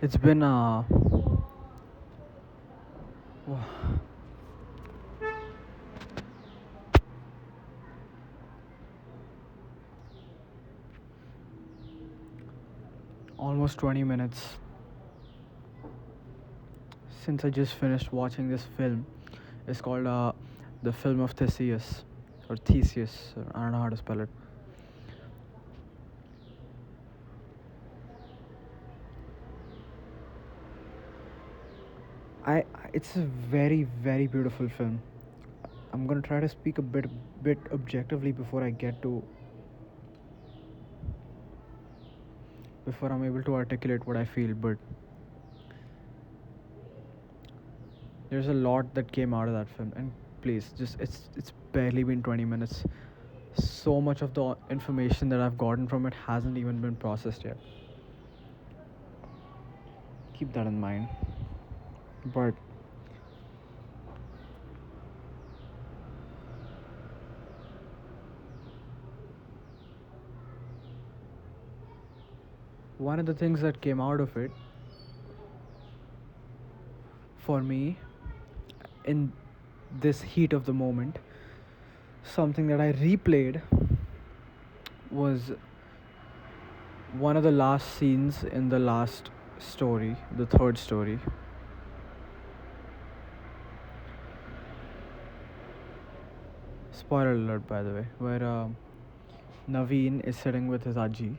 It's been almost 20 minutes since I just finished watching this film. It's called the film of Theseus or Theseus. I don't know how to spell it. It's a very beautiful film. I'm gonna try to speak a bit objectively before I'm able to articulate what I feel. But there's a lot that came out of that film, and please, just it's barely been 20 minutes. So much of the information that I've gotten from it hasn't even been processed yet. Keep that in mind. But one of the things that came out of it for me in this heat of the moment, something that I replayed was one of the last scenes in the last story, the third story. Spoiler alert, by the way, where Naveen is sitting with his Aji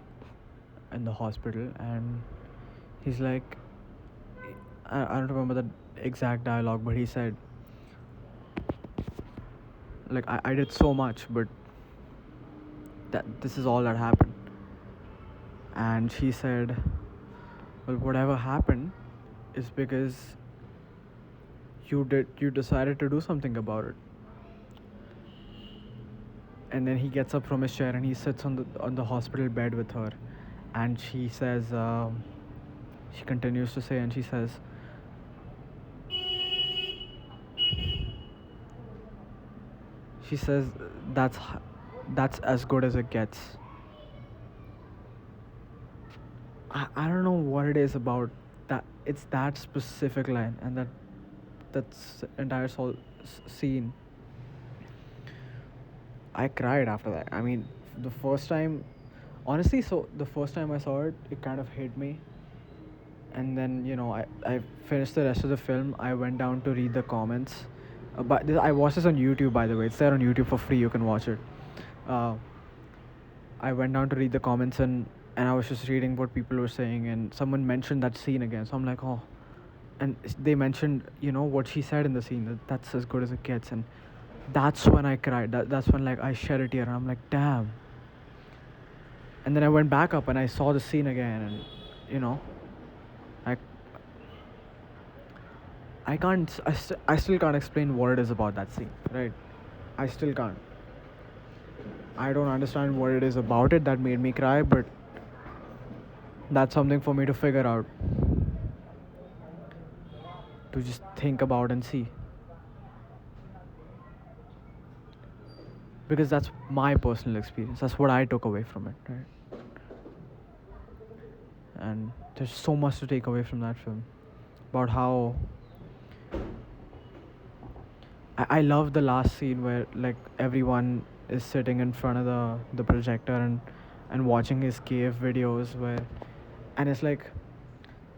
in the hospital, and he's like, I don't remember the exact dialogue, but he said, like, I did so much, but that this is all that happened. And she said, well, whatever happened is because you decided to do something about it. And then he gets up from his chair and he sits on the hospital bed with her, and she says, she continues to say, and she says that's as good as it gets. I don't know what it is about that. It's that specific line, and that's entire scene. I cried after that. I mean, the first time, honestly, so the first time I saw it, it kind of hit me. And then, I finished the rest of the film. I went down to read the comments. But I watched this on YouTube, by the way. It's there on YouTube for free. You can watch it. Uh, I went down to read the comments, and I was just reading what people were saying, and someone mentioned that scene again. So I'm like, oh. And they mentioned, what she said in the scene, that's as good as it gets. And that's when I cried. That's when, like, I shed a tear, and I'm like, damn. And then I went back up and I saw the scene again, and you know, I I still can't explain what it is about that scene, right? I still can't. I don't understand what it is about it that made me cry, but that's something for me to figure out, to just think about and see. Because that's my personal experience. That's what I took away from it, right? And there's so much to take away from that film about how I love the last scene where, like, everyone is sitting in front of the projector and watching his cave videos, where and it's like,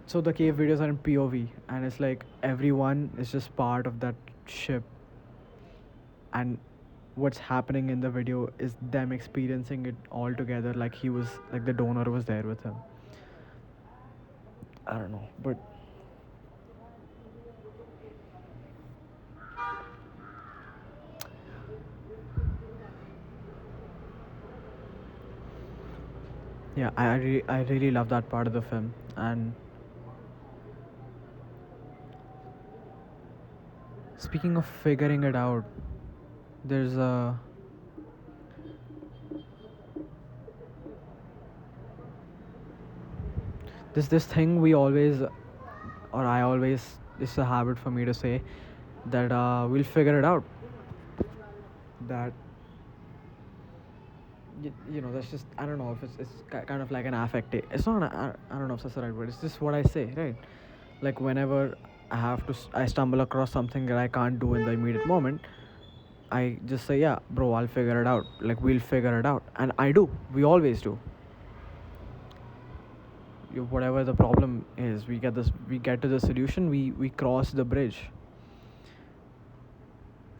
so the cave videos are in POV, and it's like everyone is just part of that ship, and what's happening in the video is them experiencing it all together, like he was, like, the donor was there with him. I don't know, but yeah, I really love that part of the film. And speaking of figuring it out, there's a this thing we always, or I always, it's a habit for me to say that we'll figure it out. That that's just, I don't know if it's kind of like an affect. It's not I don't know if that's the right word. It's just what I say, right? Like whenever I stumble across something that I can't do in the immediate moment, I just say, yeah, bro, I'll figure it out. Like we'll figure it out, and I do. We always do. Whatever the problem is, we get to the solution. We cross the bridge,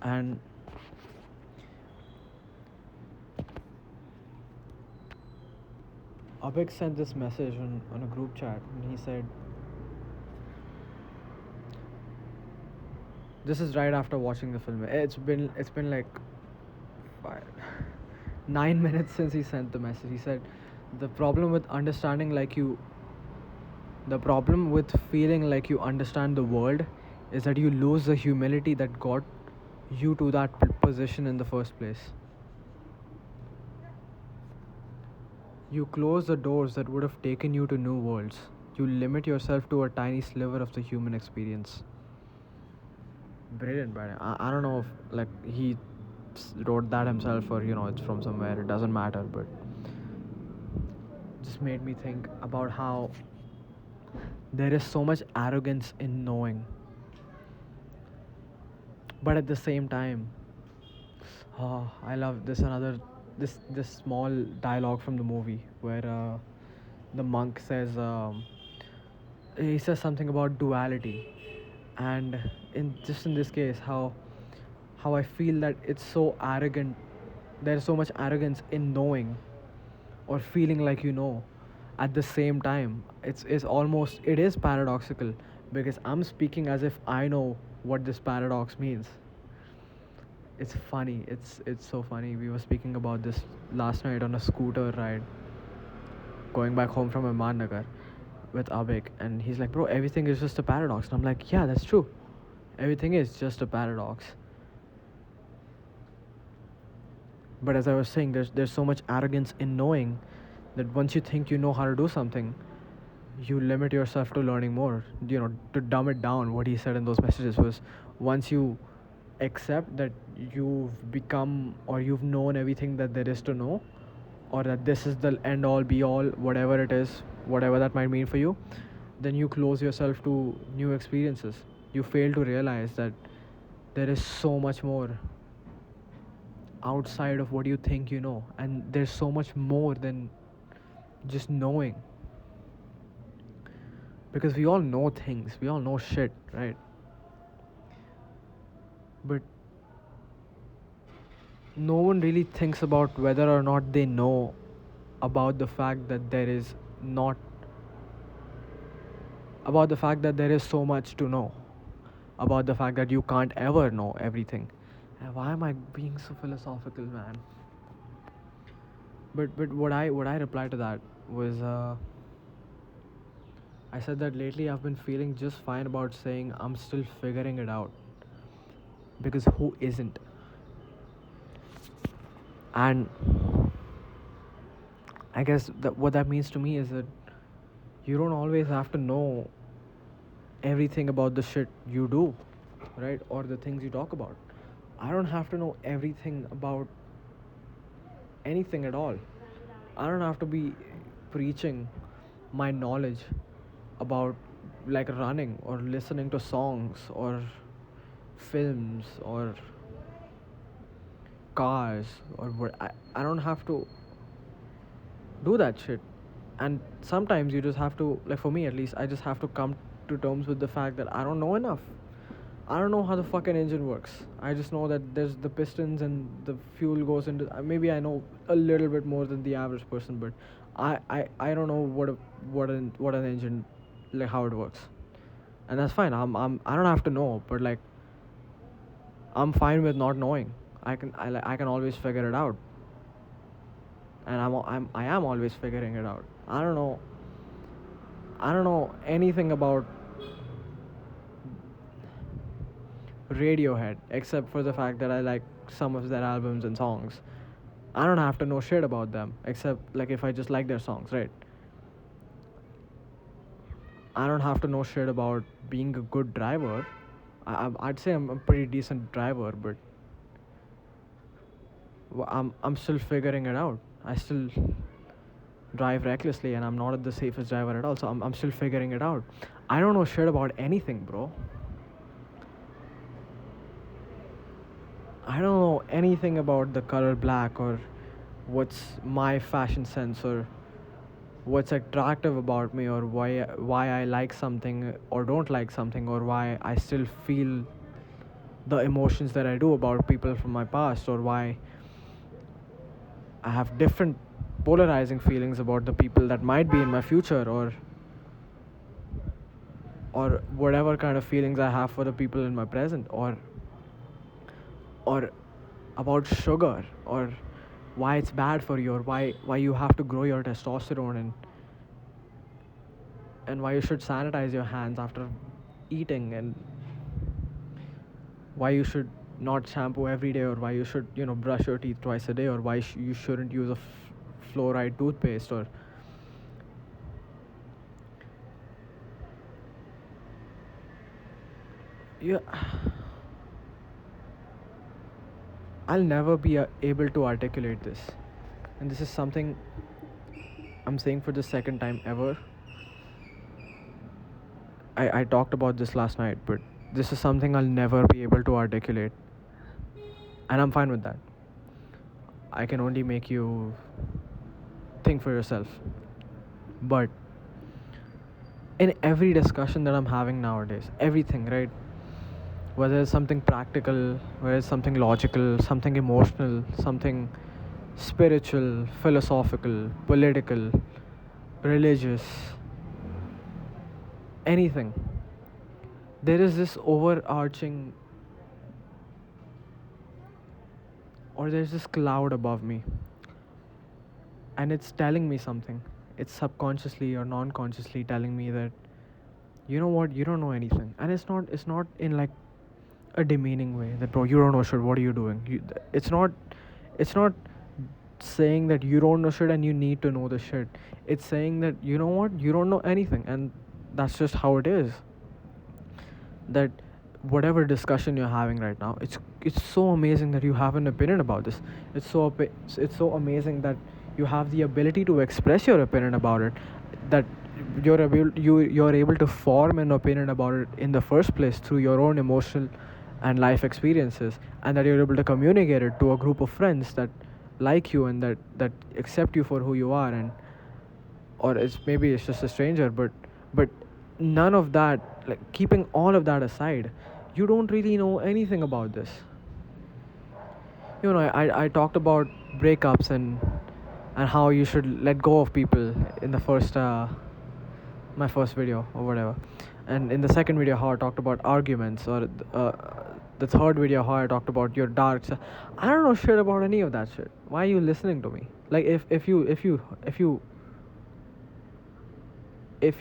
and Abhik sent this message on a group chat, and he said, "This is right after watching the film. It's been like five, 9 minutes since he sent the message." He said, "The problem with understanding like you, the problem with feeling like you understand the world, is that you lose the humility that got you to that position in the first place. You close the doors that would have taken you to new worlds. You limit yourself to a tiny sliver of the human experience." Brilliant, Brian. I don't know if like he wrote that himself or it's from somewhere. It doesn't matter, but just made me think about how there is so much arrogance in knowing, but at the same time, I love this small dialogue from the movie where the monk says, he says something about duality, and in this case, how I feel that it's so arrogant. There's so much arrogance in knowing or feeling like at the same time. It is paradoxical, because I'm speaking as if I know what this paradox means. It's funny. It's so funny. We were speaking about this last night on a scooter ride going back home from Nagar with Abik, and he's like, "Bro, everything is just a paradox." And I'm like, "Yeah, that's true. Everything is just a paradox." But as I was saying, there's so much arrogance in knowing that once you think you know how to do something, you limit yourself to learning more. To dumb it down, what he said in those messages was, once you accept that you've become or you've known everything that there is to know, or that this is the end all be all, whatever it is, whatever that might mean for you, then you close yourself to new experiences. You fail to realize that there is so much more outside of what you think you know, and there's so much more than just knowing, because we all know things, we all know shit, right? But no one really thinks about whether or not they know about the fact that there is not about the fact that there is so much to know, about the fact that you can't ever know everything. Why am I being so philosophical, man? But what I replied to that was, I said that lately I've been feeling just fine about saying I'm still figuring it out, because who isn't? And I guess that what that means to me is that you don't always have to know everything about the shit you do, right? Or the things you talk about. I don't have to know everything about anything at all. I don't have to be preaching my knowledge about like running or listening to songs or films or cars or what. I don't have to do that shit. And sometimes you just have to, like for me at least, I just have to come to terms with the fact that I don't know enough. I don't know how the fucking engine works. I just know that there's the pistons and the fuel goes into. Maybe I know a little bit more than the average person, but I don't know what an engine, like how it works, and that's fine. I don't have to know, but like I'm fine with not knowing. I can always figure it out, and I am always figuring it out. I don't know anything about Radiohead except for the fact that I like some of their albums and songs. I don't have to know shit about them except like if I just like their songs, right? I don't have to know shit about being a good driver. I'd say I'm a pretty decent driver, but I'm still figuring it out. I still drive recklessly, and I'm not the safest driver at all. So I'm still figuring it out. I don't know shit about anything, bro. I don't know anything about the color black, or what's my fashion sense, or what's attractive about me, or why I like something or don't like something, or why I still feel the emotions that I do about people from my past, or why I have different polarizing feelings about the people that might be in my future, or whatever kind of feelings I have for the people in my present, or about sugar, or why it's bad for you, or why you have to grow your testosterone, and why you should sanitize your hands after eating, and why you should not shampoo every day, or why you should brush your teeth twice a day, or why you shouldn't use a fluoride toothpaste, or yeah. I'll never be able to articulate this, and this is something I'm saying for the second time ever. I talked about this last night, but this is something I'll never be able to articulate, and I'm fine with that. I can only make you think for yourself. But in every discussion that I'm having nowadays, everything, right? Whether it's something practical, whether it's something logical, something emotional, something spiritual, philosophical, political, religious, anything, there is this overarching, or there's this cloud above me, and it's telling me something. It's subconsciously or non-consciously telling me that, you know what, you don't know anything. And it's not in like a demeaning way that, bro, you don't know shit, what are you doing? It's not saying that you don't know shit and you need to know the shit. It's saying that, you know what, you don't know anything, and that's just how it is. That whatever discussion you're having right now, it's so amazing that you have an opinion about this. It's so amazing that you have the ability to express your opinion about it, that you're able to form an opinion about it in the first place through your own emotional and life experiences, and that you're able to communicate it to a group of friends that like you, and that accept you for who you are, and or maybe it's just a stranger, but none of that, like keeping all of that aside, you don't really know anything about this. I talked about breakups, and how you should let go of people in the first my first video or whatever, and in the second video how I talked about arguments, or the third video how I talked about your dark side. I don't know shit about any of that shit. Why are you listening to me? Like, if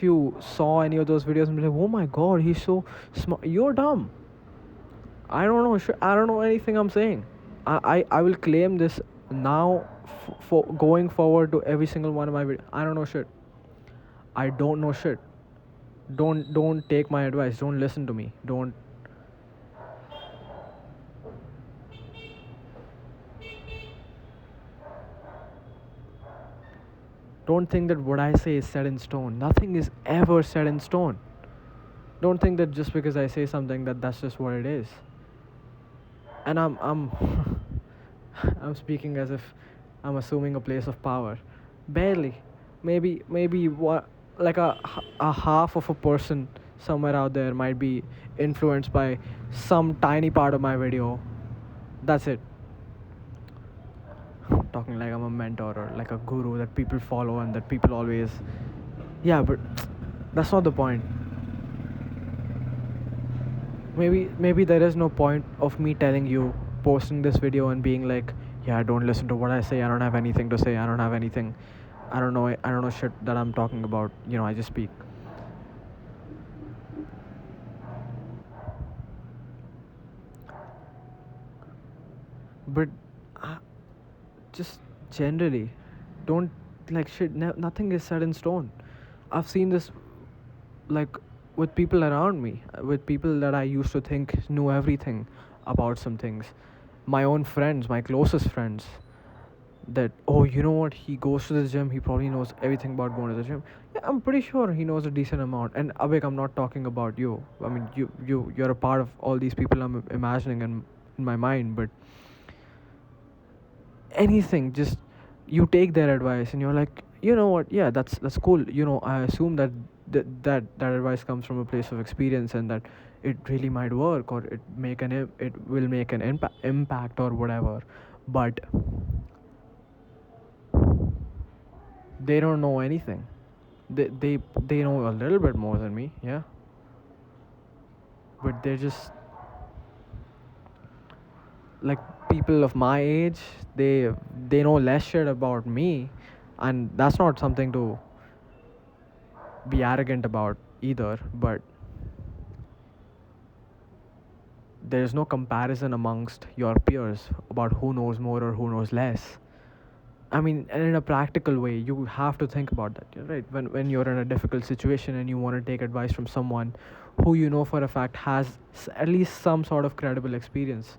you saw any of those videos and be like, oh my god, he's so smart, you're dumb. I don't know shit. I don't know anything I'm saying. I will claim this now, for going forward to every single one of my videos. I don't know shit. I don't know shit. Don't take my advice. Don't listen to me. Don't think that what I say is set in stone. Nothing is ever set in stone. Don't think that just because I say something that's just what it is. And I'm I'm speaking as if I'm assuming a place of power. Barely. Maybe what, like a half of a person somewhere out there might be influenced by some tiny part of my video. That's it. Talking like I'm a mentor or like a guru that people follow and that people always. Yeah, but that's not the point. Maybe there is no point of me telling you, posting this video and being like, yeah, don't listen to what I say, I don't have anything to say, I don't have anything, I don't know shit that I'm talking about, I just speak. But just generally, don't, like, shit, nothing is set in stone. I've seen this, like, with people around me, with people that I used to think knew everything about some things, my own friends, my closest friends. that, oh, you know what, he goes to the gym, he probably knows everything about going to the gym. Yeah, I'm pretty sure he knows a decent amount. And Abek, I'm not talking about you. I mean, you're a part of all these people I'm imagining in my mind. But anything, just you take their advice and you're like, you know what, yeah, that's cool. I assume that that advice comes from a place of experience, and that it really might work, or it will make an impact or whatever. But they don't know anything. They know a little bit more than me, yeah, but they're just like people of my age. They know less shit about me, and that's not something to be arrogant about either. But there's no comparison amongst your peers about who knows more or who knows less. I mean, and in a practical way, you have to think about that, right? When you're in a difficult situation and you want to take advice from someone who you know for a fact has at least some sort of credible experience,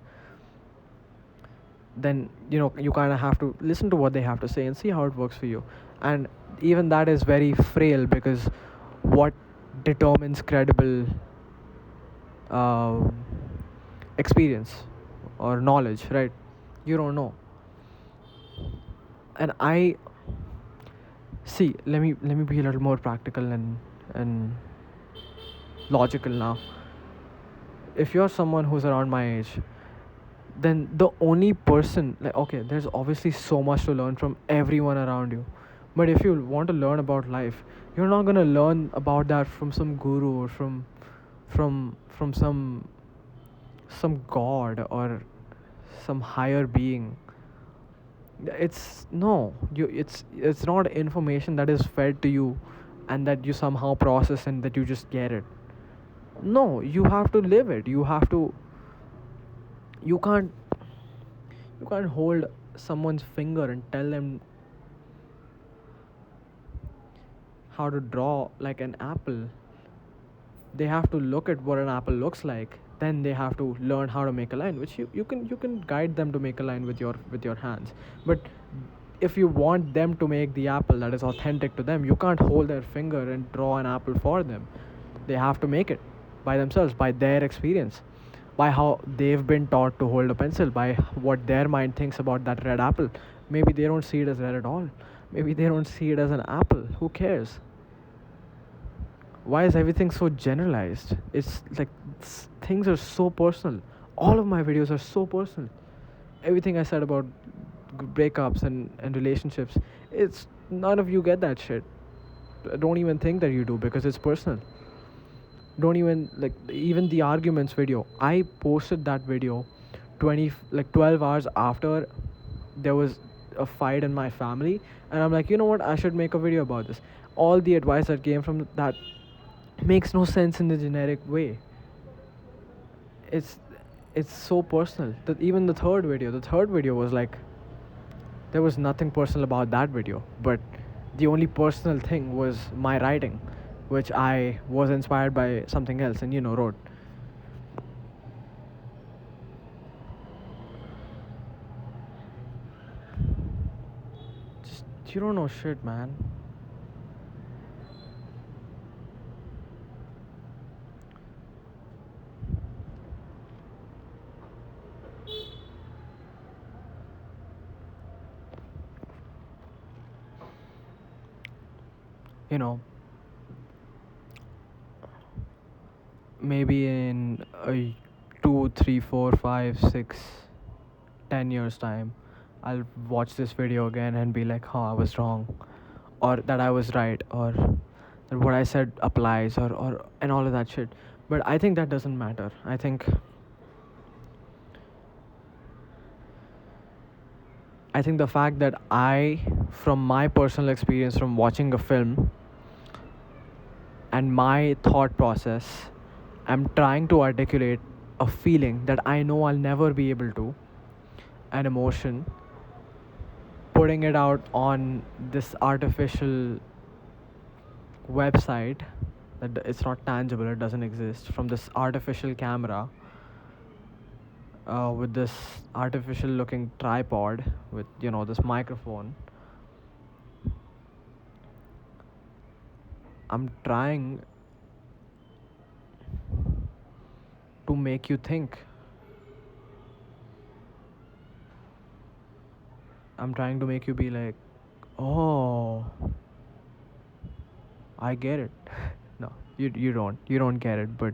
then you kind of have to listen to what they have to say and see how it works for you. And even that is very frail, because what determines credible um, experience or knowledge, right? You don't know. And I see, let me be a little more practical and logical now. If you're someone who's around my age, then the only person, like, okay, there's obviously so much to learn from everyone around you. But if you want to learn about life, you're not going to learn about that from some guru, or from some god or some higher being. It's no you it's not information that is fed to you and that you somehow process and that you just get it. No, you have to live it. You can't you can't hold someone's finger and tell them how to draw like an apple. They have to look at what an apple looks like, then they have to learn how to make a line, which you can guide them to make a line with your hands. But if you want them to make the apple that is authentic to them, you can't hold their finger and draw an apple for them. They have to make it by themselves, by their experience, by how they've been taught to hold a pencil, by what their mind thinks about that red apple. Maybe they don't see it as red at all. Maybe they don't see it as an apple. Who cares? Why is everything so generalized? It's like things are so personal. All of my videos are so personal. Everything I said about breakups and relationships, it's none of you get that shit. Don't even think that you do, because it's personal. Don't even like even the arguments video. I posted that video 12 hours after there was a fight in my family, and I'm like, you know what, I should make a video about this. All the advice that came from that makes no sense in the generic way. It's it's so personal that even the third video was like, there was nothing personal about that video, but the only personal thing was my writing, which I was inspired by something else and wrote. Just you don't know shit, man. you know Maybe in a 2, 3, 4, 5, 6, 10 years time, I'll watch this video again and be like, oh, I was wrong, or that I was right, or that what I said applies, or and all of that shit. But I think that doesn't matter. I think the fact that from my personal experience from watching a film and my thought process, I'm trying to articulate a feeling that I know I'll never be able to, an emotion, putting it out on this artificial website that it's not tangible, it doesn't exist, from this artificial camera. with this artificial looking tripod with this microphone. I'm trying to make you think. I'm trying to make you be like, oh, I get it. No, you don't get it. But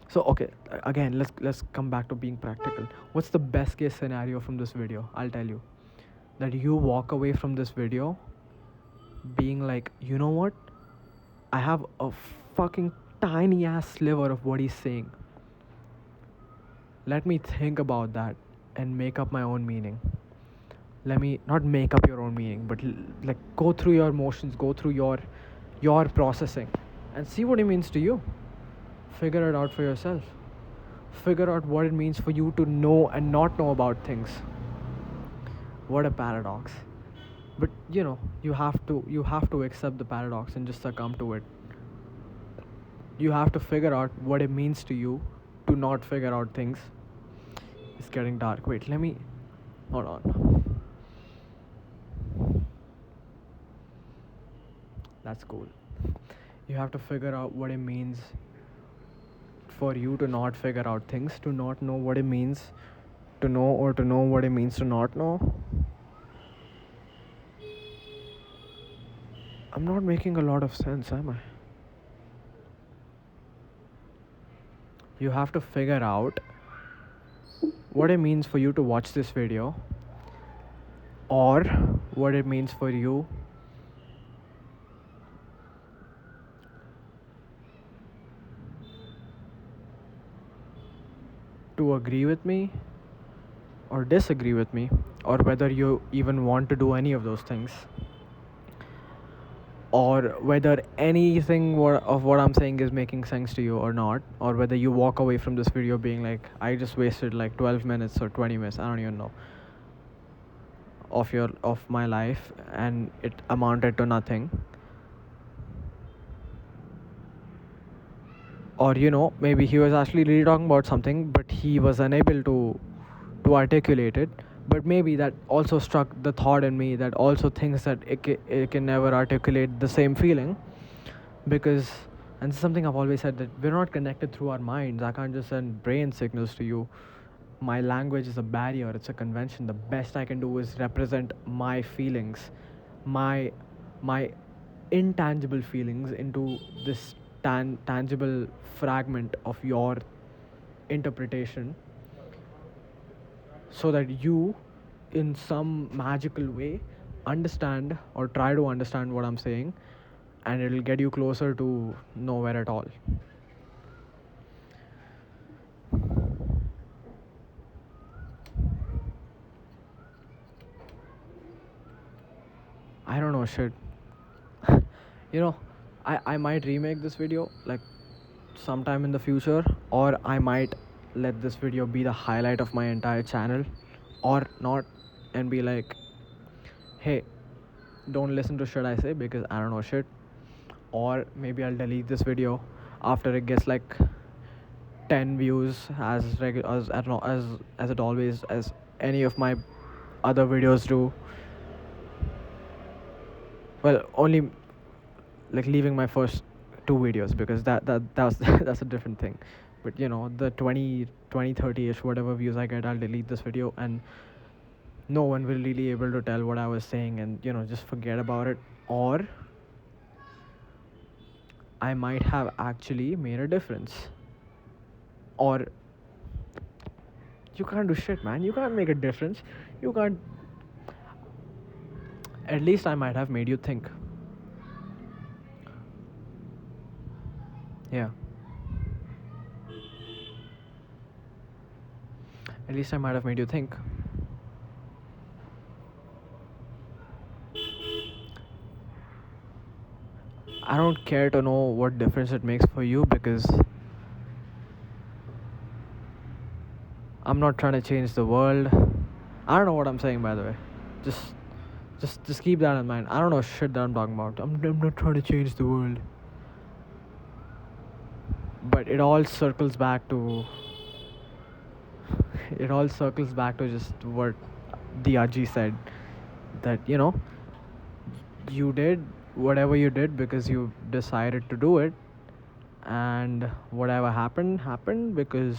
so okay, again, let's come back to being practical. What's the best case scenario from this video? I'll tell you that you walk away from this video being like, you know what? I have a fucking tiny ass sliver of what he's saying. Let me think about that and make up my own meaning. Let me not make up your own meaning, but like go through your emotions, go through your processing, and see what it means to you. Figure it out for yourself. Figure out what it means for you to know and not know about things. What a paradox. But you have to accept the paradox and just succumb to it. You have to figure out what it means to you to not figure out things. It's getting dark. Wait, let me hold on. That's cool. You have to figure out what it means for you to not figure out things, to not know what it means to know, or to know what it means to not know. I'm not making a lot of sense, am I? You have to figure out what it means for you to watch this video, or what it means for you to agree with me or disagree with me, or whether you even want to do any of those things, or whether anything of what I'm saying is making sense to you or not, or whether you walk away from this video being like, I just wasted like 12 minutes or 20 minutes, I don't even know, of my life, and it amounted to nothing. Or maybe he was actually really talking about something, but he was unable to articulate it. But maybe that also struck the thought in me that also thinks that it can never articulate the same feeling, because, and this is something I've always said, that we're not connected through our minds. I can't just send brain signals to you. My language is a barrier, it's a convention. The best I can do is represent my feelings, my intangible feelings into this tangible fragment of your interpretation, so that you, in some magical way, understand or try to understand what I'm saying, and it'll get you closer to nowhere at all. I don't know, shit. I might remake this video like sometime in the future, or I might let this video be the highlight of my entire channel, or not, and be like, hey, don't listen to shit I say because I don't know shit. Or maybe I'll delete this video after it gets like 10 views, as I don't know, as it always, as any of my other videos do. Well, only like leaving my first 2 videos, because that's that's a different thing. But the 20 30ish whatever views I get, I'll delete this video, and no one will really able to tell what I was saying, and just forget about it. Or I might have actually made a difference. Or you can't do shit, man. You can't make a difference. You can't. At least I might have made you think. Yeah. At least I might have made you think. I don't care to know what difference it makes for you, because I'm not trying to change the world. I don't know what I'm saying, by the way. Just keep that in mind. I don't know shit that I'm talking about. I'm not trying to change the world. But it all circles back to it all circles back to just what the Aji said, that you did whatever you did because you decided to do it, and whatever happened because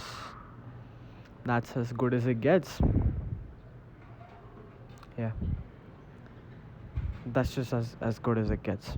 that's as good as it gets. Yeah, that's just as good as it gets.